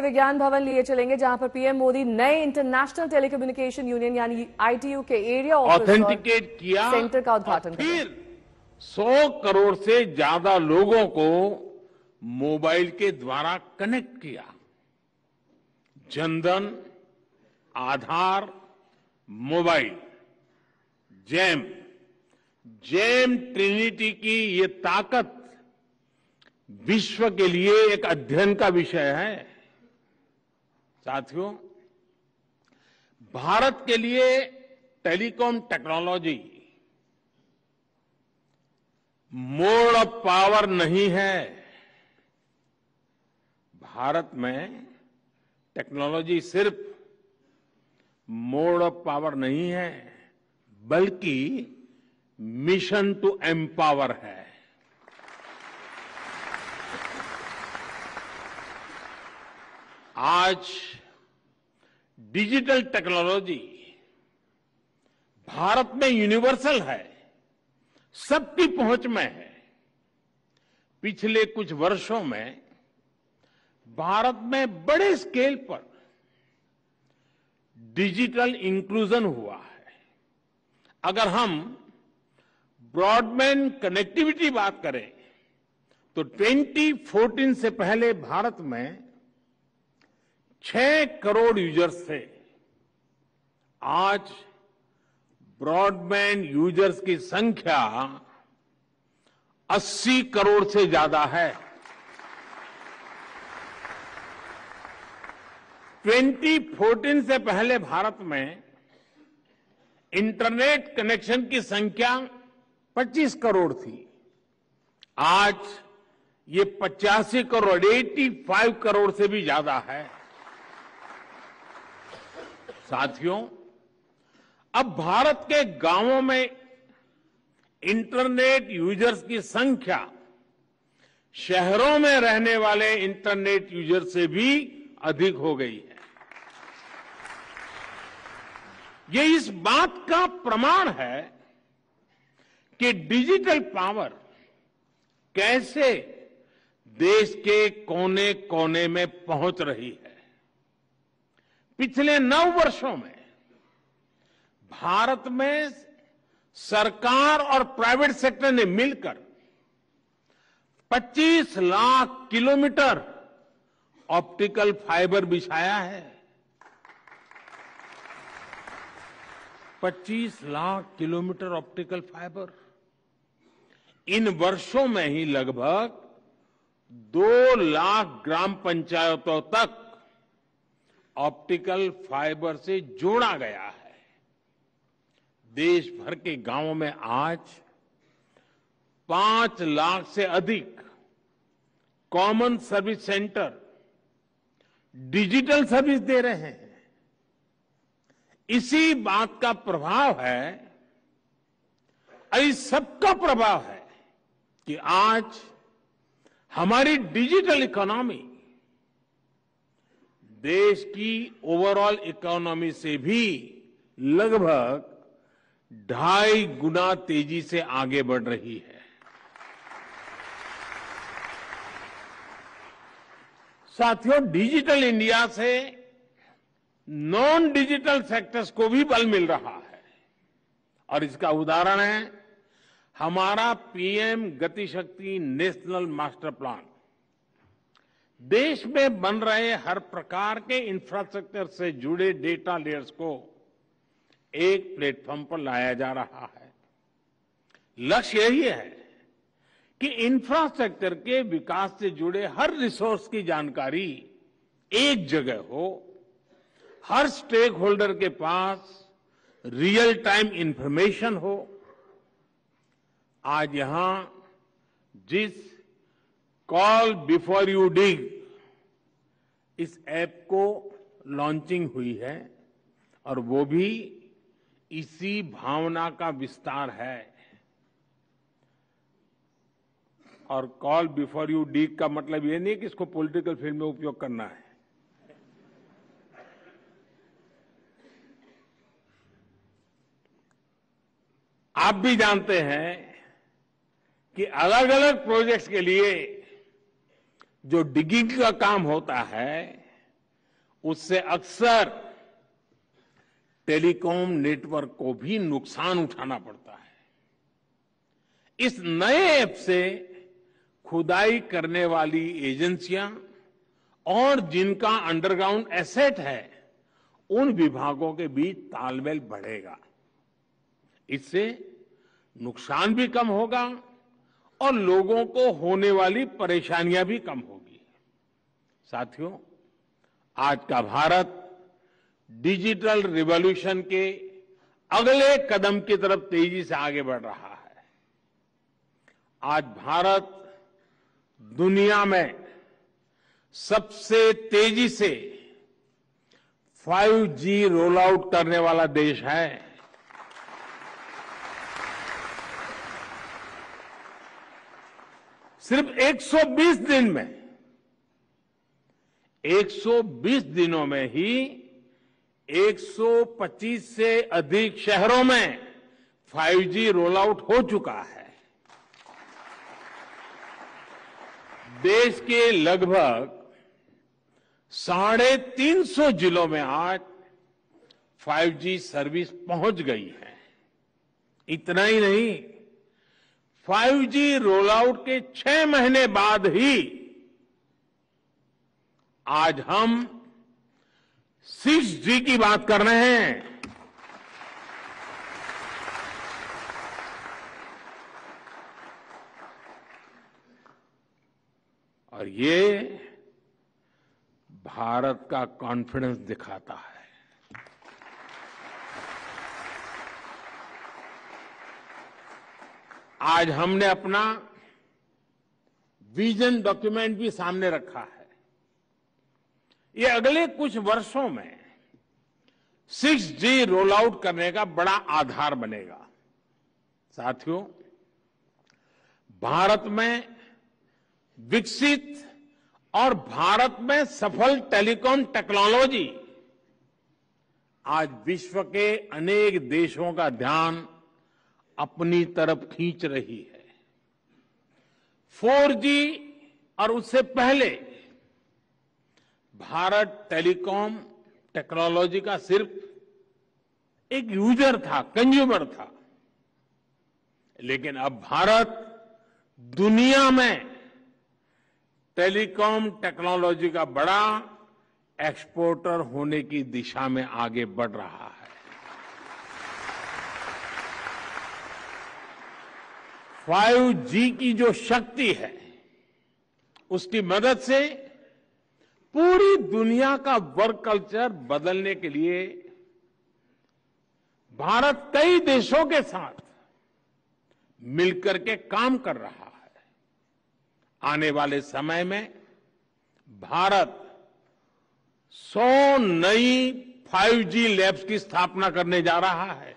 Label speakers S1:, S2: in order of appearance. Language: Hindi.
S1: विज्ञान भवन लिए चलेंगे, जहां पर पीएम मोदी नए इंटरनेशनल टेलीकम्युनिकेशन यूनियन यानी आईटीयू के एरिया ऑफिस
S2: ऑथेंटिकेट किया,
S1: सेंटर का उद्घाटन
S2: और फिर 100 करोड़ से ज्यादा लोगों को मोबाइल के द्वारा कनेक्ट किया। जनधन, आधार, मोबाइल, जेम ट्रिनिटी की ये ताकत विश्व के लिए एक अध्ययन का विषय है। साथियों, भारत के लिए telecom technology mode of power नहीं है। भारत में टेक्नोलॉजी सिर्फ मोड ऑफ पावर नहीं है, बल्कि मिशन टू एम्पावर है। आज डिजिटल टेक्नोलॉजी भारत में यूनिवर्सल है, सबकी पहुंच में है। पिछले कुछ वर्षों में भारत में बड़े स्केल पर डिजिटल इंक्लूजन हुआ है। अगर हम ब्रॉडबैंड कनेक्टिविटी बात करें तो 2014 से पहले भारत में 6 करोड़ यूजर्स थे। आज ब्रॉडबैंड यूजर्स की संख्या 80 करोड़ से ज्यादा है। 2014 से पहले भारत में इंटरनेट कनेक्शन की संख्या 25 करोड़ थी। आज ये 85 करोड़, 85 करोड़ से भी ज्यादा है। साथियों, अब भारत के गांवों में इंटरनेट यूजर्स की संख्या शहरों में रहने वाले इंटरनेट यूजर से भी अधिक हो गई है। ये इस बात का प्रमाण है कि डिजिटल पावर कैसे देश के कोने कोने में पहुंच रही है। पिछले 9 वर्षों में भारत में सरकार और प्राइवेट सेक्टर ने मिलकर 25 लाख किलोमीटर ऑप्टिकल फाइबर बिछाया है। 25 लाख किलोमीटर ऑप्टिकल फाइबर। इन वर्षों में ही लगभग 2 लाख ग्राम पंचायतों तक ऑप्टिकल फाइबर से जोड़ा गया है। देश भर के गांवों में आज 5 लाख से अधिक common service centre digital service दे रहे हैं। इसी बात का प्रभाव है, इस सबका प्रभाव है कि आज हमारी डिजिटल इकोनॉमी देश की ओवरऑल इकोनॉमी से भी लगभग 2.5 गुना तेजी से आगे बढ़ रही है। साथियों, डिजिटल इंडिया से नॉन डिजिटल सेक्टर्स को भी बल मिल रहा है और इसका उदाहरण है हमारा पीएम गति शक्ति नेशनल मास्टर प्लान। देश में बन रहे हर प्रकार के इंफ्रास्ट्रक्चर से जुड़े डेटा लेयर्स को एक प्लेटफॉर्म पर लाया जा रहा है। लक्ष्य यही है कि इंफ्रास्ट्रक्चर के विकास से जुड़े हर रिसोर्स की जानकारी एक जगह हो, हर स्टेक होल्डर के पास रियल टाइम इंफॉर्मेशन हो। आज यहां जिस कॉल बिफोर यू डिग इस ऐप को लॉन्चिंग हुई है और वो भी इसी भावना का विस्तार है। और कॉल बिफोर यू डिग का मतलब ये नहीं कि इसको पॉलिटिकल फील्ड में उपयोग करना है। आप भी जानते हैं कि अलग अलग प्रोजेक्ट्स के लिए जो डिगिंग का काम होता है उससे अक्सर टेलीकॉम नेटवर्क को भी नुकसान उठाना पड़ता है। इस नए ऐप से खुदाई करने वाली एजेंसियां और जिनका अंडरग्राउंड एसेट है, उन विभागों के बीच तालमेल बढ़ेगा। इससे नुकसान भी कम होगा और लोगों को होने वाली परेशानियां भी कम होगी। साथियों, आज का भारत डिजिटल रिवॉल्यूशन के अगले कदम की तरफ तेजी से आगे बढ़ रहा है। आज भारत दुनिया में सबसे तेजी से 5G रोल आउट करने वाला देश है। सिर्फ 120 दिन में 120 दिनों में ही 125 से अधिक शहरों में 5G रोल आउट हो चुका है। देश के लगभग 350 जिलों में आज 5G सर्विस पहुंच गई है। इतना ही नहीं, 5G रोल आउट के 6 महीने बाद ही आज हम 6G की बात कर रहे हैं। और ये भारत का कॉन्फिडेंस दिखाता है। आज हमने अपना विजन डॉक्यूमेंट भी सामने रखा है। ये अगले कुछ वर्षों में 6G रोल आउट करने का बड़ा आधार बनेगा। साथियों, भारत में विकसित और भारत में सफल टेलीकॉम टेक्नोलॉजी आज विश्व के अनेक देशों का ध्यान अपनी तरफ खींच रही है। 4G और उससे पहले भारत टेलीकॉम टेक्नोलॉजी का सिर्फ एक यूजर था, कंज्यूमर था। लेकिन अब भारत दुनिया में टेलीकॉम टेक्नोलॉजी का बड़ा एक्सपोर्टर होने की दिशा में आगे बढ़ रहा है। 5G की जो शक्ति है, उसकी मदद से पूरी दुनिया का वर्क कल्चर बदलने के लिए भारत कई देशों के साथ मिलकर के काम कर रहा है। आने वाले समय में भारत 100 नई 5G लैब्स की स्थापना करने जा रहा है।